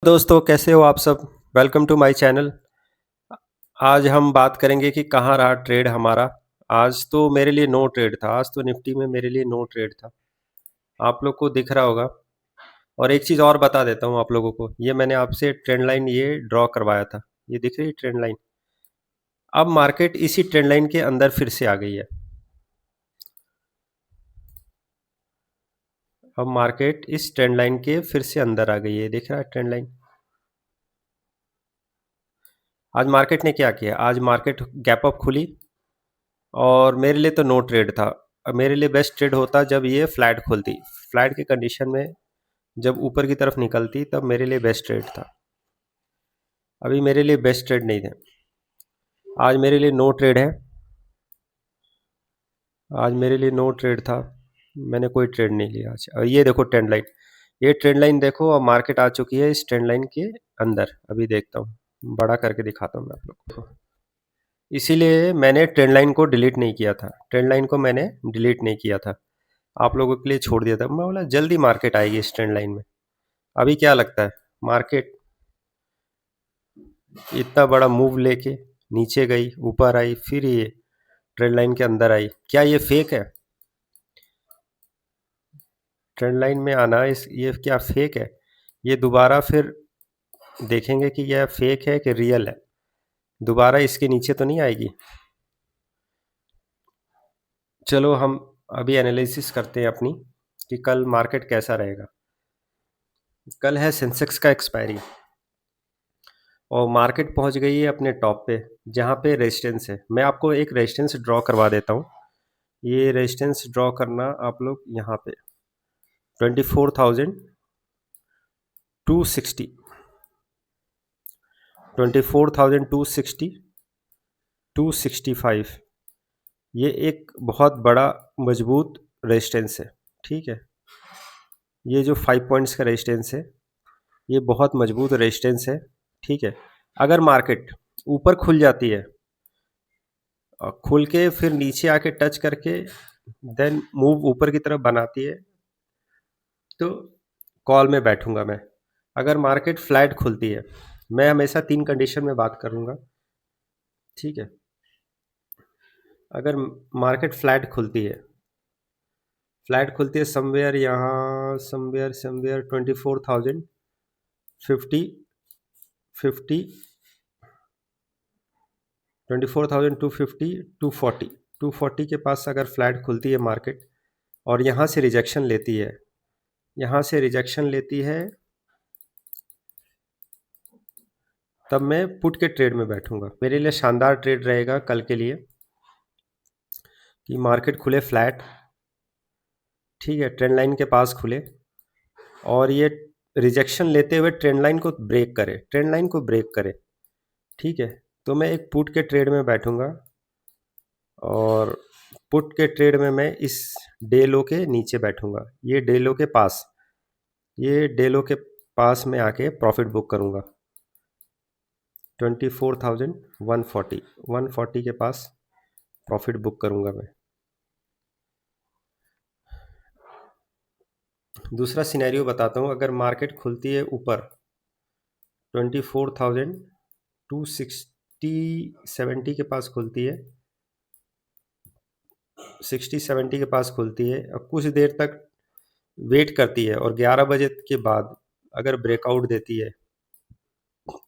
दोस्तों कैसे हो आप सब। Welcome to my channel. आज हम बात करेंगे कि कहाँ रहा ट्रेड हमारा। आज तो मेरे लिए नो ट्रेड था। आज तो निफ्टी में मेरे लिए नो ट्रेड था। आप लोग को दिख रहा होगा। और एक चीज़ और बता देता हूँ आप लोगों को, ये मैंने आपसे ट्रेंड लाइन ये ड्रॉ करवाया था। ये दिख रही है ट्रेंड लाइन। अब मार्केट इसी ट्रेंड लाइन के अंदर फिर से आ गई है। अब मार्केट इस ट्रेंड लाइन के फिर से अंदर आ गई है। दिख रहा है ट्रेंड लाइन। आज मार्केट ने क्या किया, आज मार्केट गैप अप खुली और मेरे लिए तो नो ट्रेड था। अब मेरे लिए बेस्ट ट्रेड होता जब ये फ्लैट खुलती। फ्लैट की कंडीशन में जब ऊपर की तरफ निकलती तब मेरे लिए बेस्ट ट्रेड था। अभी मेरे लिए बेस्ट ट्रेड नहीं थे। आज मेरे लिए नो ट्रेड है। आज मेरे लिए नो ट्रेड था। मैंने कोई ट्रेड नहीं लिया आज। और ये देखो ट्रेंड लाइन। ये ट्रेंड लाइन देखो, अब मार्केट आ चुकी है इस ट्रेंड लाइन के अंदर। अभी देखता हूँ, बड़ा करके दिखाता हूँ मैं आप लोग को। इसीलिए मैंने ट्रेंड लाइन को डिलीट नहीं किया था। ट्रेंड लाइन को मैंने डिलीट नहीं किया था, आप लोगों के लिए छोड़ दिया था। मैं बोला जल्दी मार्केट आएगी इस ट्रेंड लाइन में। अभी क्या लगता है, मार्केट इतना बड़ा मूव लेके नीचे गई, ऊपर आई, फिर ये ट्रेंड लाइन के अंदर आई। क्या ये फेक है? ट्रेंड लाइन में आना ये क्या फेक है? ये दोबारा फिर देखेंगे कि यह फेक है कि रियल है। दोबारा इसके नीचे तो नहीं आएगी। चलो हम अभी एनालिसिस करते हैं अपनी कि कल मार्केट कैसा रहेगा। कल है सेंसेक्स का एक्सपायरी और मार्केट पहुंच गई है अपने टॉप पे, जहां पे रेजिस्टेंस है। मैं आपको एक रेजिस्टेंस ड्रॉ करवा देता हूं। ये रेजिस्टेंस ड्रॉ करना आप लोग यहाँ पे 24,260, 24,260, 265। ये एक बहुत बड़ा मजबूत रेजिस्टेंस है। ठीक है, ये जो 5 पॉइंट्स का रेजिस्टेंस है ये बहुत मजबूत रेजिस्टेंस है। ठीक है, अगर मार्केट ऊपर खुल जाती है और खुल के फिर नीचे आके टच करके देन मूव ऊपर की तरफ बनाती है तो कॉल में बैठूंगा मैं। अगर मार्केट फ्लैट खुलती है, मैं हमेशा 3 कंडीशन में बात करूंगा। ठीक है, अगर मार्केट फ्लैट खुलती है, फ्लैट खुलती है समवेयर यहाँ, समवेयर समवेयर 24,050, 50, 24,250, 240, 240 के पास अगर फ्लैट खुलती है मार्केट और यहाँ से रिजेक्शन लेती है, यहाँ से रिजेक्शन लेती है, तब मैं पुट के ट्रेड में बैठूंगा। मेरे लिए शानदार ट्रेड रहेगा कल के लिए कि मार्केट खुले फ्लैट। ठीक है, ट्रेंड लाइन के पास खुले और ये रिजेक्शन लेते हुए ट्रेंड लाइन को ब्रेक करे, ट्रेंड लाइन को ब्रेक करे। ठीक है, तो मैं एक पुट के ट्रेड में बैठूंगा और पुट के ट्रेड में मैं इस डे लो के नीचे बैठूंगा। ये डे लो के पास, ये डे लो के पास में आके प्रॉफिट बुक करूंगा। 24,140, 140 के पास प्रॉफिट बुक करूंगा मैं। दूसरा सिनेरियो बताता हूँ। अगर मार्केट खुलती है ऊपर 24,260, 70 के पास खुलती है, 60-70 के पास खुलती है और कुछ देर तक वेट करती है और 11 बजे के बाद अगर ब्रेकआउट देती है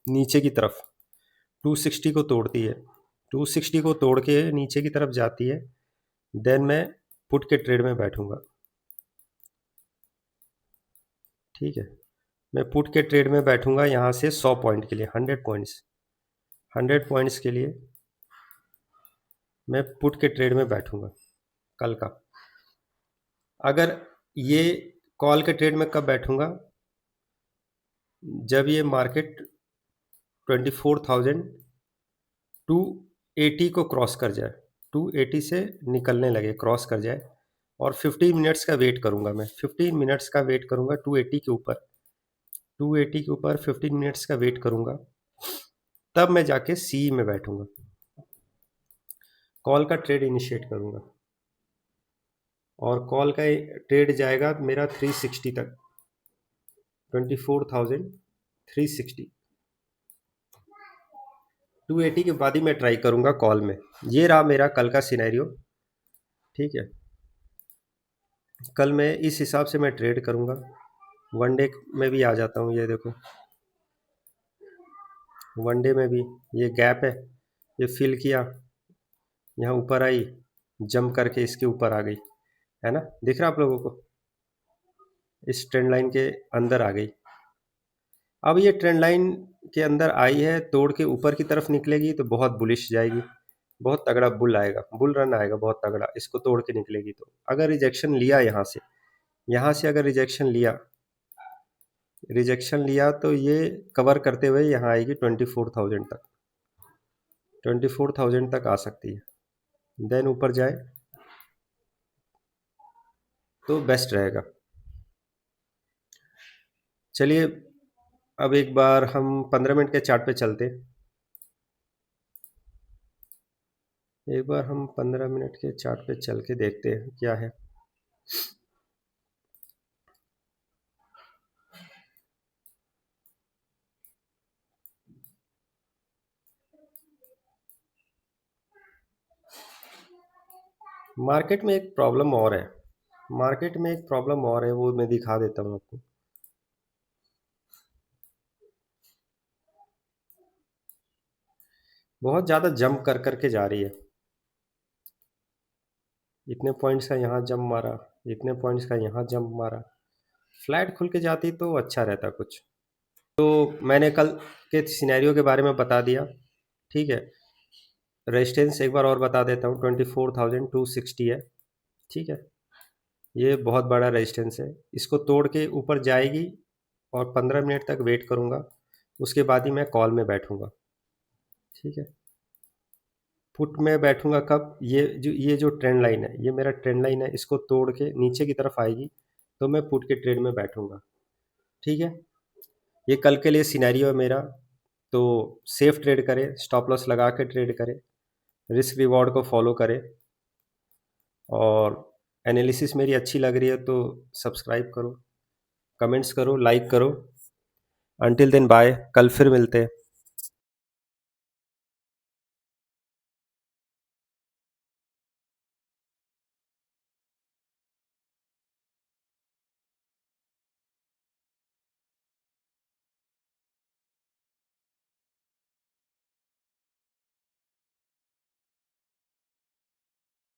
नीचे की तरफ, 260 को तोड़ती है, 260 को तोड़ के नीचे की तरफ जाती है, देन मैं पुट के ट्रेड में बैठूंगा। ठीक है, मैं पुट के ट्रेड में बैठूंगा यहाँ से 100 पॉइंट के लिए, 100 पॉइंट्स, 100 पॉइंट्स के लिए मैं पुट के ट्रेड में बैठूंगा कल का। अगर ये कॉल के ट्रेड में कब बैठूंगा, जब ये मार्केट 24,280 को क्रॉस कर जाए, 280 से निकलने लगे, क्रॉस कर जाए और 15 मिनट्स का वेट करूंगा मैं। 15 मिनट्स का वेट करूंगा 280 के ऊपर, 280 के ऊपर 15 मिनट्स का वेट करूंगा, तब मैं जाके सी में बैठूंगा, कॉल का ट्रेड इनिशिएट करूंगा और कॉल का ट्रेड जाएगा मेरा 360 तक, 24,000 360, 280 के बाद ही मैं ट्राई करूंगा कॉल में। ये रहा मेरा कल का सिनेरियो, ठीक है। कल मैं इस हिसाब से मैं ट्रेड करूंगा। वनडे में भी आ जाता हूँ, ये देखो वनडे में भी ये गैप है, ये फिल किया, यहाँ ऊपर आई, जंप करके इसके ऊपर आ गई, है ना, दिख रहा आप लोगों को, इस ट्रेंड लाइन के अंदर आ गई। अब ये ट्रेंड लाइन के अंदर आई है, तोड़ के ऊपर की तरफ निकलेगी तो बहुत बुलिश जाएगी, बहुत तगड़ा बुल आएगा, बुल रन आएगा बहुत तगड़ा, इसको तोड़ के निकलेगी। तो अगर रिजेक्शन लिया यहाँ से अगर रिजेक्शन लिया तो ये कवर करते हुए यहाँ आएगी 24,000 तक, 24,000 तक आ सकती है, देन ऊपर जाए तो बेस्ट रहेगा। चलिए अब एक बार हम 15 मिनट के चार्ट पे चलते हैं। एक बार हम 15 मिनट के चार्ट पे चल के देखते हैं क्या है। मार्केट में एक प्रॉब्लम और है, मार्केट में एक प्रॉब्लम और है, वो मैं दिखा देता हूँ आपको। बहुत ज़्यादा जंप कर करके जा रही है, इतने पॉइंट्स का यहाँ जंप मारा, इतने पॉइंट्स का यहाँ जंप मारा, फ्लैट खुल के जाती तो अच्छा रहता कुछ। तो मैंने कल के सिनेरियो के बारे में बता दिया, ठीक है। रेजिस्टेंस एक बार और बता देता हूँ, 24,260 है, ठीक है। ये बहुत बड़ा रेजिस्टेंस है, इसको तोड़ के ऊपर जाएगी और 15 मिनट तक वेट करूँगा, उसके बाद ही मैं कॉल में बैठूँगा, ठीक है। पुट में बैठूँगा कब, ये जो ट्रेंड लाइन है, ये मेरा ट्रेंड लाइन है, इसको तोड़ के नीचे की तरफ आएगी तो मैं पुट के ट्रेड में बैठूँगा, ठीक है। ये कल के लिए सिनेरियो है मेरा। तो सेफ ट्रेड करें, स्टॉप लॉस लगा के ट्रेड करें, रिस्क रिवॉर्ड को फॉलो करें, और एनालिसिस मेरी अच्छी लग रही है तो सब्सक्राइब करो, कमेंट्स करो, लाइक करो। अंटिल देन बाय, कल फिर मिलते हैं।